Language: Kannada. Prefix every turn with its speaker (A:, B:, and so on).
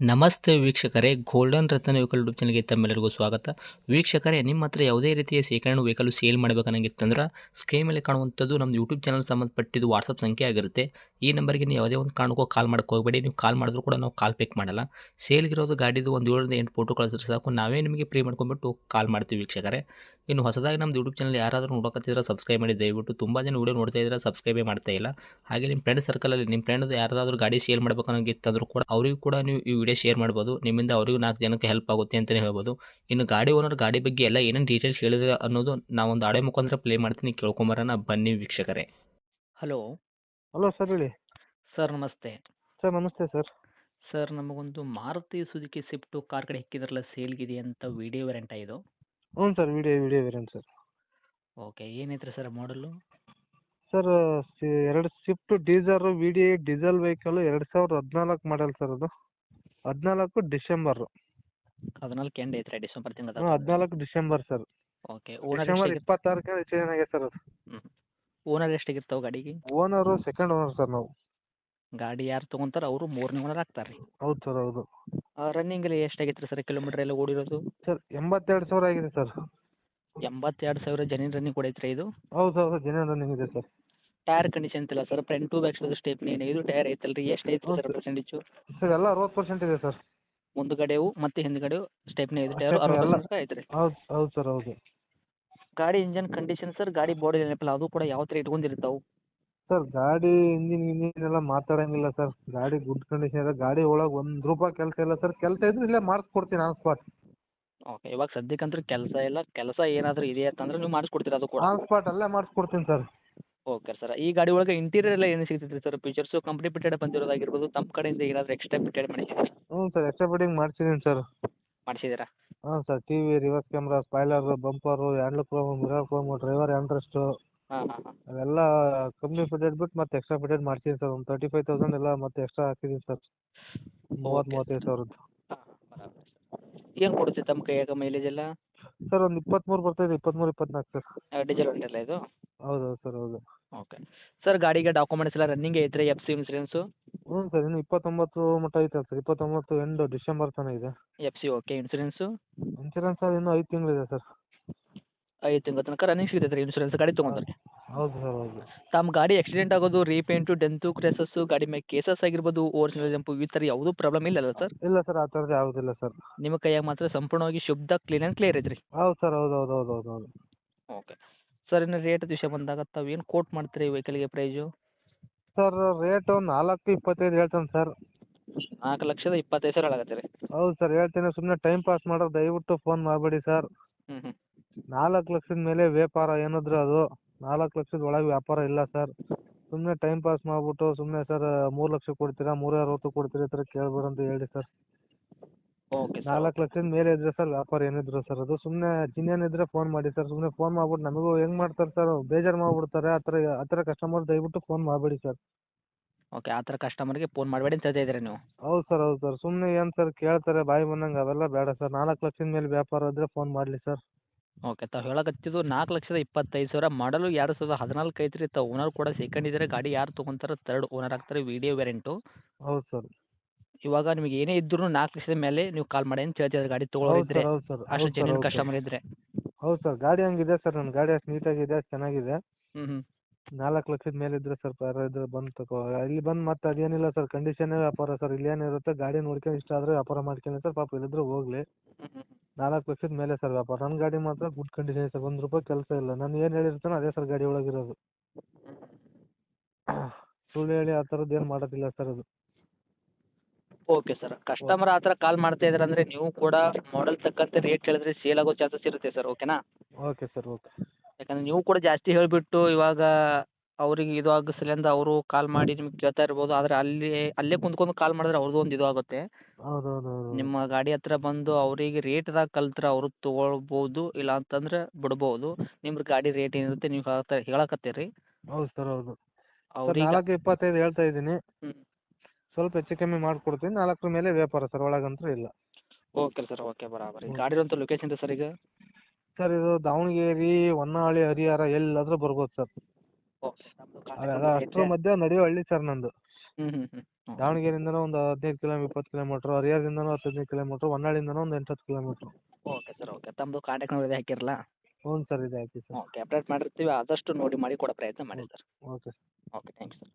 A: ನಮಸ್ತೆ ವೀಕ್ಷಕರೇ, ಗೋಲ್ಡನ್ ರತ್ನ ವೆಹಿಕಲ್ ಯೂಟ್ಯೂಬ್ ಚಾನಲ್ಗೆ ತಮ್ಮೆಲ್ಲರಿಗೂ ಸ್ವಾಗತ. ವೀಕ್ಷಕರೇ, ನಿಮ್ಮ ಹತ್ರ ಯಾವುದೇ ರೀತಿಯ ಶೇಖರಣೆ ವೆಹಿಕಲ್ ಸೇಲ್ ಮಾಡಬೇಕನ್ನಂಗಿತ್ತಂದ್ರೆ ಸ್ಕ್ರೀನ್ ಮೇಲೆ ಕಾಣುವಂಥದ್ದು ನಮ್ಮ ಯೂಟ್ಯೂಬ್ ಚಾನಲ್ ಸಂಬಂಧಪಟ್ಟಿದ್ದು ವಾಟ್ಸಪ್ ಸಂಖ್ಯೆ ಆಗಿರುತ್ತೆ. ಈ ನಂಬರ್ಗೆ ನೀವು ಯಾವುದೇ ಒಂದು ಕಾರಣಕ್ಕೂ ಕಾಲ್ ಮಾಡೋಕ್ಕೆ ಹೋಗಬೇಡಿ. ನೀವು ಕಾಲ್ ಮಾಡಿದ್ರು ಕೂಡ ನಾವು ಕಾಲ್ ಪಿಕ್ ಮಾಡಲ್ಲ. ಸೇಲ್ಗಿರೋದು ಗಾಡಿದು ಒಂದು 7ರಿಂದ 8 ಫೋಟೋ ಕಳಿಸಿದ್ರೆ ಸಾಕು, ನಾವೇ ನಿಮಗೆ ಪ್ರೀ ಮಾಡ್ಕೊಂಡ್ಬಿಟ್ಟು ಕಾಲ್ ಮಾಡ್ತೀವಿ ವೀಕ್ಷಕರೇ. ಇನ್ನು ಹೊಸದಾಗಿ ನಮ್ಮದು ಯೂಟ್ಯೂಬ್ ಚಾನಲ್ ಯಾರಾದರೂ ನೋಡೋಕತ್ತಿದ್ರೆ ಸಬ್ಸ್ಕ್ರೈಬ್ ಮಾಡಿ ದಯವಿಟ್ಟು. ತುಂಬ ಜನ ವೀಡಿಯೋ ನೋಡ್ತಾ ಇದ್ದಾರೆ, ಸಬ್ಸ್ಕ್ರೈಬೇ ಮಾಡ್ತಾ ಇಲ್ಲ. ಹಾಗೆ ನಿಮ್ಮ ಫ್ರೆಂಡ್ ಸರ್ಕಲಲ್ಲಿ ನಿಮ್ಮ ಫ್ರೆಂಡ್ ಯಾರಾದರೂ ಗಾಡಿ ಸೇಲ್ ಮಾಡಬೇಕನ್ನೋಂಗಿತ್ತಂದ್ರೂ ಕೂಡ ಅವರಿಗೂ ಕೂಡ ನೀವು ಈ ವಿಡಿಯೋ ಶೇರ್ ಮಾಡ್ಬೋದು. ನಿಮ್ಮಿಂದ ಅವರಿಗೂ 4 ಜನಕ್ಕೆ ಹೆಲ್ಪ್ ಆಗುತ್ತೆ ಅಂತಲೇ ಹೇಳ್ಬೋದು. ಇನ್ನು ಗಾಡಿ ಓನರ್ ಗಾಡಿ ಬಗ್ಗೆ ಎಲ್ಲ ಏನೇನು ಡೀಟೇಲ್ಸ್ ಹೇಳಿದ್ರೆ ಅನ್ನೋದು ನಾವೊಂದು ಆಡಿಯೋ ಮುಖಾಂತರ ಪ್ಲೇ ಮಾಡ್ತೀನಿ, ಕೇಳ್ಕೊಂಬರೋಣ ಬನ್ನಿ ವೀಕ್ಷಕರೇ. ಹಲೋ
B: ಹಲೋ ಸರ್, ಹೇಳಿ.
A: ಸರ್, ನಮಸ್ತೆ.
B: ಸರ್ ನಮಸ್ತೆ ಸರ್.
A: ಸರ್, ನಮಗೊಂದು ಮಾರುತಿ ಸುಜುಕಿ ಸ್ವಿಫ್ಟು ಕಾರ್ ಕಡೆ ಹಾಕಿದ್ರಲ್ಲ, ಸೇಲ್ಗಿದೆ ಅಂತ ವಿಡಿಯೋ ವೆರೆಂಟ ಇದು.
B: ಹ್ಞೂ sir, video variant sir.
A: Okay, ಏನೈತ್ರಿ ಸರ್ ಮಾಡಲು?
B: ಸರ್, 2 ಸ್ವಿಫ್ಟ್ ಡೀಸರ್ ಡೀಸೆಲ್ ವೆಹಿಕಲ್ 2014 ಮಾಡಲ್ ಸರ್. ಅದು 14 ಡಿಸೆಂಬರ್.
A: 14 ಎಂಡ್ ಐತ್ರಿ, ಡಿಸೆಂಬರ್ ತಿಂಗಳ.
B: 14 December sir.
A: Okay, owner
B: December
A: ಎಷ್ಟಾಗಿತ್ತು?
B: 26ಕ್ಕೆ ರಿಜಿಸ್ಟ್ರೇಷನ್ ಆಗಿದೆ ಸರ್ ಅದು.
A: ಓನರ್ ಎಷ್ಟಾಗಿರ್ತಾವೆ ಗಾಡಿಗೆ?
B: ಓನರು ಸೆಕೆಂಡ್ ಓನರ್ ಸರ್ ನಾವು.
A: ಗಾಡಿ ಯಾರು ತೊಗೊಂತಾರೆ ಅವರು 3ನೇ ಓನರ್ ಆಗ್ತಾರೆ ರೀ.
B: ಹೌದು ಸರ್, ಹೌದು.
A: ರನ್ನಿಂಗಲ್ಲಿ ಎಷ್ಟಾಗೈತೆ ರೀ ಸರ್, ಕಿಲೋಮೀಟ್ರ್ ಎಲ್ಲ ಓಡಿರೋದು?
B: ಸರ್ 82,000 ಆಗಿದೆ ಸರ್.
A: 82,000 ಜನಿನ್ ರನ್ನಿಂಗ್ ಕೊಡೈತ್ರಿ ಇದು?
B: ಹೌದು ಸರ್, ಜೆನ್ಯೂನ್ ರನ್ನಿಂಗ್ ಇದೆ ಸರ್.
A: ಟೈರ್ ಕಂಡೀಷನ್ ಇಲ್ಲ sir, front to back side stepney ಇದು ಟೈರ್ ಐತಲ್ರಿ, ಎಷ್ಟು ಐತ್ರಿ
B: ಹ್ಞೂ
A: ಸರ್
B: ಸರ್.
A: ಪರ್ಸೆಂಟೇಜು?
B: ಸರ್ ಎಲ್ಲ 60% ಇದೆ ಸರ್.
A: ಮುಂದುಗಡೆವು ಮತ್ತು ಹಿಂದುಗಡೆವು ಸ್ಟೆಪ್ನಿ ಐದು ಟೈರ್
B: ಸ್ಟೆಪ್ನಿ ಎಲ್ಲ
A: 60% ಐತ್ರಿ.
B: ಹೌದು ಹೌದು ಸರ್, ಹೌದು.
A: ಗಾಡಿ ಇಂಜನ್ ಕಂಡೀಷನ್ ಸರ್, ಗಾಡಿ ಬಾಡಿ ನೆನಪಿಲ್ಲ ಅದು ಕೂಡ ಯಾವ ಥರ ಇಟ್ಕೊಂಡಿರ್ತಾವೆ?
B: ಸರ್ ಗಾಡಿ ಇಂಜಿನ್ ಎಲ್ಲ ಮಾತಾಡಂಗಿಲ್ಲ ಸರ್. ಗಾಡಿ ಗುಡ್ ಕಂಡೀಷನ್ ಇದೆ. ಗಾಡಿ ಒಳಗೆ ₹1 ಕೆಲಸ ಇಲ್ಲ ಸರ್. ಕೆಲಸ ಇದ್ರೆ ಇಲ್ಲೇ ಮಾಡಿಸ್ಕೊಡ್ತೀನಿ ಆನ್ ಸ್ಪಾಟ್.
A: ಓಕೆ, ಇವಾಗ ಸದ್ಯಕ್ಕಂತೂ ಕೆಲಸ ಇಲ್ಲ. ಕೆಲಸ ಏನಾದರೂ ಇದೆ ಅಂತಂದ್ರೆ ನೀವು ಮಾಡಿಸ್ಕೊಡ್ತೀರಾ ಅದು ಕೂಡ?
B: ಆನ್ ಸ್ಪಾಟ್ ಅಲ್ಲೇ ಮಾಡಿಸ್ಕೊಡ್ತೀನಿ ಸರ್.
A: ಓಕೆ ಸರ್, ಈ ಗಾಡಿ ಒಳಗೆ ಇಂಟೀರಿಯರ್ ಎಲ್ಲ ಏನು ಸಿಗ್ತೈತೆ ರೀ ಸರ್? ಫೀಚರ್ಸು ಕಂಪ್ನಿ ಫಿಟೆಡ್ ಬಂದಿರೋದಾಗಿರ್ಬೋದು, ತಮ್ಮ ಕಡೆಯಿಂದ ಏನಾದರೂ ಎಕ್ಸ್ಟ್ರಾ ಫಿಟೆಡ್ ಮಾಡಿದ್ದೀರಾ?
B: ಹ್ಞೂ ಸರ್, ಎಕ್ಸ್ಟ್ರಾ ಫಿಟ್ಟಿಂಗ್ ಮಾಡಿಸಿದ್ದೀನಿ ಸರ್.
A: ಮಾಡಿಸಿದ್ದೀರಾ?
B: ಹಾಂ sir, TV, reverse camera, spoiler, bumper, handle chrome, mirror chrome, driver handrest
A: ಹಾಂ ಹಾಂ ಹಾಂ.
B: ಅವೆಲ್ಲ ಕಂಪ್ನಿ ಫಿಟೆಡ್ ಬಿಟ್ಟು ಮತ್ತೆ ಎಕ್ಸ್ಟ್ರಾ ಫಿಟೆಡ್ ಮಾಡ್ತೀನಿ ಸರ್. ಒಂದು 35,000 ಎಲ್ಲ ಮತ್ತೆ ಎಕ್ಸ್ಟ್ರಾ ಹಾಕಿದ್ದೀನಿ ಸರ್.
A: ಓಕೆ
B: 35,000.
A: ಹಾಂ, ಬರಾಬರ್ ಸರ್. ಏನು ಕೊಡುತ್ತೆ ತಮ್ಮ ಕೈಯಾಗ ಮೈಲೇಜ್ ಎಲ್ಲ?
B: ಸರ್ ಒಂದು 23 ಬರ್ತಾಯಿದೆ, 23, 24 ಸರ್.
A: ಡೀಸೆಲ್ ಉಂಟಲ್ಲ ಇದು?
B: ಹೌದು ಸರ್, ಹೌದು.
A: ಓಕೆ ಸರ್, ಗಾಡಿಗೆ ಡಾಕ್ಯುಮೆಂಟ್ಸ್ ಎಲ್ಲ ರನ್ನಿಂಗ್ ಐತ್ರಿ? F C insurance?
B: ಹ್ಞೂ ಸರ್, ಇನ್ನು 29 ಮಟ್ಟ ಐತೆ ಸರ್. 29 ಎಂಡ್ ಡಿಸೆಂಬರ್ ತನಕ ಇದೆ.
A: F C okay. Insurance?
B: Insurance ಅದು ಇನ್ನೂ 5 ತಿಂಗಳಿದೆ ಸರ್.
A: 5 ತಿಂಗಳ ತನಕ ರನ್ನಿಂಗ್ ಸಿಗ್ತೈತೆ ರೀ ಇನ್ಸೂರೆನ್ಸ್ ಗಾಡಿ ತೊಗೊಂಡ್ರೆ?
B: ಹೌದು ಸರ್, ಹೌದು.
A: ತಮ್ಮ ಗಾಡಿ ಆಕ್ಸಿಡೆಂಟ್ ಆಗೋದು, ರೀಪೇಂಟು, ಡೆಂತು, ಕ್ರ್ಯಾಸಸ್ಸು, ಗಾಡಿ ಮೇಲೆ ಕೇಸಸ್ ಆಗಿರ್ಬೋದು, ಓರಿಜಿನಲ್ ಜಂಪು, ಈ ಥರ ಯಾವುದೂ ಪ್ರಾಬ್ಲಮ್ ಇಲ್ಲಲ್ಲ ಸರ್?
B: ಇಲ್ಲ ಸರ್, ಆ ಥರದ್ದು ಯಾವುದಿಲ್ಲ ಸರ್.
A: ನಿಮ್ಮ ಕೈಯಾಗ ಮಾತ್ರ ಸಂಪೂರ್ಣವಾಗಿ ಶುದ್ಧ ಕ್ಲೀನ್ ಆ್ಯಂಡ್ ಕ್ಲಿಯರ್ ಐತ್ರಿ?
B: ಹೌದು ಸರ್, ಹೌದು ಹೌದು ಹೌದು ಹೌದು ಹೌದು.
A: ಓಕೆ ಸರ್, ಇನ್ನು ರೇಟ್ ವಿಷಯ ಬಂದಾಗ ತಾವು ಏನು ಕೋಟ್ ಮಾಡ್ತೀರಿ ವೆಹಿಕಲ್ಗೆ ಪ್ರೈಸು?
B: ಸರ್ ರೇಟು 4.25 ಹೇಳ್ತಾನೆ ಸರ್.
A: 4,25,000 ಹೇಳಾಕತ್ತೀರಿ ರೀ?
B: ಹೌದು ಸರ್, ಹೇಳ್ತೀನಿ. ಸುಮ್ಮನೆ ಟೈಮ್ ಪಾಸ್ ಮಾಡೋರು ದಯವಿಟ್ಟು ಫೋನ್ ಮಾಡಬೇಡಿ ಸರ್.
A: ಹ್ಞೂ ಹ್ಞೂ.
B: 4 ಲಕ್ಷದ ಮೇಲೆ ವ್ಯಾಪಾರ ಏನಿದ್ರು ಅದು 4 ಲಕ್ಷದ ಒಳಗೆ ವ್ಯಾಪಾರ ಇಲ್ಲ ಸರ್. ಸುಮ್ಮನೆ ಟೈಮ್ ಪಾಸ್ ಮಾಡಿಬಿಟ್ಟು ಸುಮ್ಮನೆ ಸರ್ 3 ಲಕ್ಷ ಕೊಡ್ತೀರಾ, 3.60 ಕೊಡ್ತೀರಾ, ಈ ಥರ ಕೇಳ್ಬೇಡಿ ಅಂತ ಹೇಳಿ ಸರ್.
A: Okay sir.
B: 4 ಲಕ್ಷದ ಮೇಲೆ ಇದ್ರೆ ಸರ್ ವ್ಯಾಪಾರ ಏನಿದ್ರು ಸರ್. ಅದು ಸುಮ್ಮನೆ ಜಿನ್ನೇನ್ ಇದ್ರೆ ಫೋನ್ ಮಾಡಿ ಸರ್. ಸುಮ್ಮನೆ ಫೋನ್ ಮಾಡ್ಬಿಟ್ಟು ನಮಗೂ ಹೆಂಗೆ ಮಾಡ್ತಾರೆ ಸರ್, ಬೇಜಾರು ಮಾಡ್ಬಿಡ್ತಾರೆ. ಆ ಥರ ಕಸ್ಟಮರ್ ದಯವಿಟ್ಟು ಫೋನ್ ಮಾಡಬೇಡಿ ಸರ್.
A: ಓಕೆ, ಆ ಥರ ಕಸ್ಟಮರ್ಗೆ ಫೋನ್ ಮಾಡಬೇಡಿ ಅಂತ ಹೇಳ್ತಾ ಇದ್ದೀರಾ ನೀವು?
B: ಹೌದು ಸರ್, ಹೌದು ಸರ್. ಸುಮ್ಮನೆ ಏನು ಸರ್ ಕೇಳ್ತಾರೆ ಬಾಯಿ ಬಂದಂಗೆ, ಅವೆಲ್ಲ ಬೇಡ ಸರ್. 4 ಲಕ್ಷದ ಮೇಲೆ ವ್ಯಾಪಾರ ಇದ್ದರೆ ಫೋನ್ ಮಾಡಲಿ ಸರ್.
A: ಓಕೆ, ತಾವು ಹೇಳಕತ್ತಿದ್ದು 4,25,000 ಮಾಡಲು 2014 ಐತ್ರಿ. ತಾವು ಓನರ್ ಕೂಡ ಸೆಕೆಂಡ್ ಇದ್ದಾರೆ. ಗಾಡಿ ಯಾರು ತೊಗೊಂತಾರೆ ಥರ್ಡ್ ಓನರ್ ಆಗ್ತಾರೆ, ವಿಡಿಯೋ ವೇರಿಯಂಟು.
B: ಹೌದು ಸರ್.
A: ಇವಾಗ ನಿಮಗೆ ಏನೇ ಇದ್ರೂ 4 ಲಕ್ಷದ ಮೇಲೆ ನೀವು ಕಾಲ್ ಮಾಡಿ ಅಂತ ಹೇಳ್ತಿದ್ದಾರೆ ಗಾಡಿ ತೊಗೊಳೋರಿದ್ರೆ,
B: ಹೌದು ಸರ್,
A: ಅಷ್ಟು
B: ಹೌದು ಸರ್,
A: ಜೆನ್ಯೂನ್
B: ಹೌದು ಸರ್.
A: ಕಸ್ಟಮರ್ ಇದ್ದರೆ.
B: ಹೌದು ಸರ್, ಗಾಡಿ ಹಂಗಿದೆ ಸರ್. ನನ್ನ ಗಾಡಿ ಅಷ್ಟು ನೀಟಾಗಿದೆ, ಅಷ್ಟು ಚೆನ್ನಾಗಿದೆ.
A: ಹ್ಞೂ ಹ್ಞೂ.
B: 4 ಲಕ್ಷದ ಮೇಲೆ ಇದ್ರೆ ಸ್ವಲ್ಪ ಯಾರೋ ಇದ್ರೆ ಬಂದು ತಗೋ. ಇಲ್ಲಿ ಬಂದು ಮತ್ತೆ ಅದೇನಿಲ್ಲ ಸರ್, ಕಂಡೀಷನ್ನೇ ವ್ಯಾಪಾರ ಸರ್. ಇಲ್ಲೇನಿರುತ್ತೆ, ಗಾಡಿ ನೋಡ್ಕೊಂಡು ಇಷ್ಟ ಆದರೆ ವ್ಯಾಪಾರ ಮಾಡ್ಕೊಳ್ಳಿ ಸರ್. ಪಾಪ ಇಲ್ಲಿದ್ರು ಹೋಗಲಿ. 4 ಲಕ್ಷದ ಮೇಲೆ ಸರ್ ವ್ಯಾಪಾರ. ನನ್ನ ಗಾಡಿ ಮಾತ್ರ ಗುಡ್ ಕಂಡೀಷನ್ ಇದೆ ಸರ್. ₹1 ಕೆಲಸ ಇಲ್ಲ. ನಾನು ಏನು ಹೇಳಿರ್ತಾನೋ ಅದೇ ಸರ್ ಗಾಡಿ ಒಳಗಿರೋದು. ಸುಳ್ಳು ಹೇಳಿ ಆ ಥರದ್ದು ಏನು ಮಾಡೋದಿಲ್ಲ ಸರ್ ಅದು.
A: ಓಕೆ ಸರ್, ಕಸ್ಟಮರ್ ಆ ಥರ ಕಾಲ್ ಮಾಡ್ತಾ ಇದ್ದಾರೆ ಅಂದರೆ ನೀವು ಕೂಡ ಮಾಡೆಲ್ ತಕ್ಕಂತೆ ರೇಟ್ ಹೇಳಿದ್ರೆ ಸೇಲ್ ಆಗೋ ಚಾನ್ಸಸ್ ಇರುತ್ತೆ ಸರ್, ಓಕೆನಾ?
B: Okay sir, okay.
A: ಯಾಕಂದರೆ ನೀವು ಕೂಡ ಜಾಸ್ತಿ ಹೇಳಿಬಿಟ್ಟು ಇವಾಗ ಅವರಿಗೆ ಇದು ಆಗಿಸಲೆಂದು ಅವರು ಕಾಲ್ ಮಾಡಿ ನಿಮ್ಗೆ ಕೇಳ್ತಾ ಇರ್ಬೋದು. ಆದರೆ ಅಲ್ಲೇ ಕುಂತ್ಕೊಂಡು ಕಾಲ್ ಮಾಡಿದ್ರೆ ಅವ್ರದ್ದು ಒಂದು ಇದು ಆಗುತ್ತೆ.
B: ಹೌದು ಹೌದು ಹೌದು.
A: ನಿಮ್ಮ ಗಾಡಿ ಹತ್ರ ಬಂದು ಅವರಿಗೆ ರೇಟ್ದಾಗ ಕಲ್ತ್ರೆ ಅವರು ತೊಗೊಳ್ಬೋದು, ಇಲ್ಲ ಅಂತಂದ್ರೆ ಬಿಡ್ಬೋದು. ನಿಮ್ಮ ಗಾಡಿ ರೇಟ್ ಏನಿರುತ್ತೆ ನೀವು ಹೇಳಕತ್ತೀರಿ.
B: ಹೌದು ಸರ್, ಹೌದು ಸರ್.
A: ಅವ್ರಿಗೆ
B: 4.25 ಹೇಳ್ತಾ ಇದ್ದೀನಿ.
A: ಹ್ಞೂ.
B: ಸ್ವಲ್ಪ ಹೆಚ್ಚು ಕಮ್ಮಿ ಮಾಡಿಕೊಡ್ತೀನಿ. 4 ಮೇಲೆ ವ್ಯಾಪಾರ ಸರ್, ಒಳಗಂತೂ ಇಲ್ಲ.
A: ಓಕೆ ಸರ್, ಓಕೆ ಬರಾಬರಿ. ಗಾಡಿರೋಂಥ ಲೊಕೇಶನ್ ಸರ್ ಈಗ?
B: ಸರ್ ಇದು ದಾವಣಗೆರೆ, ಹೊನ್ನಾಳಿ, ಹರಿಹರ ಎಲ್ಲಾದರೂ ಬರ್ಬೋದು ಸರ್.
A: ಓಕೆ, ನಮ್ಮದು
B: ಅವೆಲ್ಲ
A: ಕಾಂಟ್ಯಾಕ್ಟ್
B: ಅಷ್ಟರ ಮಧ್ಯೆ ನಡೆಯೋ ಹಳ್ಳಿ ಸರ್ ನಂದು.
A: ಹ್ಞೂ ಹ್ಞೂ ಹ್ಞೂ.
B: ದಾವಣಗೆರೆಯಿಂದನೂ ಒಂದು 15 ಕಿಲೋಮೀಟ್ರ್ 20 ಕಿಲೋಮೀಟ್ರ್, ಹರಿಹರದಿಂದನೂ 10 15 ಕಿಲೋಮೀಟ್ರ್, ಹೊನ್ನಾಳಿಯಿಂದನೂ ಒಂದು 8 10 ಕಿಲೋಮೀಟ್ರ್.
A: Okay sir, okay. ತಮ್ಮದು ಕಾಂಟ್ಯಾಕ್ಟ್ ನಂಬರ್ ಇದೆ ಹಾಕಿರಲ್ಲ?
B: ಹ್ಞೂ ಸರ್ ಇದೆ ಹಾಕಿ ಸರ್.
A: ಓಕೆ, ಅಪ್ಡೇಟ್ ಮಾಡಿರ್ತೀವಿ. ಆದಷ್ಟು ನೋಡಿ ಮಾಡಿ ಕೊಡೋ ಪ್ರಯತ್ನ ಮಾಡಿ sir.
B: Okay.
A: Okay, thanks sir.